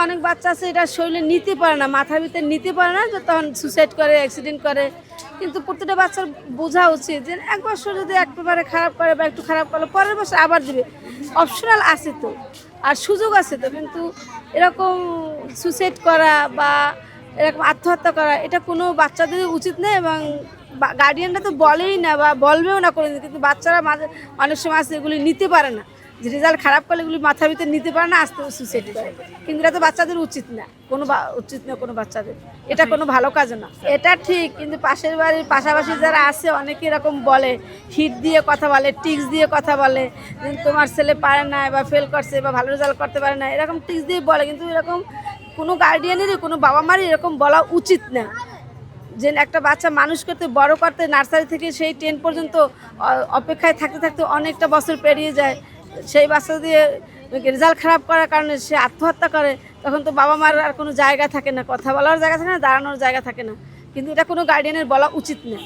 অনেক বাচ্চা আছে এটা শরীরে নিতে পারে না, মাথার ভিতরে নিতে পারে না, যে তখন সুসাইড করে, অ্যাক্সিডেন্ট করে। কিন্তু প্রতিটা বাচ্চার বোঝা উচিত যে এক বছর যদি একেবারে খারাপ করে বা একটু খারাপ করলে পরের বছর আবার দিবে, অপশনাল আছে তো, আর সুযোগ আছে তো। কিন্তু এরকম সুসাইড করা বা এরকম আত্মহত্যা করা এটা কোনো বাচ্চাদের উচিত নয়, এবং গার্ডিয়ানরা তো বলেই না বা বলবেও না করে, কিন্তু বাচ্চারা অনেক সময় আছে এগুলি নিতে পারে না, যে রেজাল্ট খারাপ করলে এগুলি মাথার ভিতরে নিতে পারে না, আসতে সুসাইড করে। কিন্তু এটা তো বাচ্চাদের উচিত না, উচিত না কোনো বাচ্চাদের, এটা কোনো ভালো কাজ না। এটা ঠিক, কিন্তু পাশের বাড়ির পাশাপাশি যারা আছে অনেকে এরকম বলে, হিট দিয়ে কথা বলে, টিক্স দিয়ে কথা বলে, যে তোমার ছেলে পারে না বা ফেল করছে বা ভালো রেজাল্ট করতে পারে না, এরকম টিক্স দিয়ে বলে। কিন্তু এরকম কোনো গার্ডিয়ানেরই, কোনো বাবা মারই এরকম বলা উচিত না। যে একটা বাচ্চা মানুষ করতে, বড় করতে, নার্সারি থেকে সেই 10 পর্যন্ত অপেক্ষায় থাকতে থাকতে অনেকটা বছর পেরিয়ে যায়, সেই বাচ্চা দিয়ে রেজাল্ট খারাপ করার কারণে সে আত্মহত্যা করে, তখন তো বাবা মার আর কোনো জায়গা থাকে না, কথা বলার জায়গা থাকে না, দাঁড়ানোর জায়গা থাকে না। কিন্তু এটা কোনো গার্ডিয়ানের বলা উচিত না।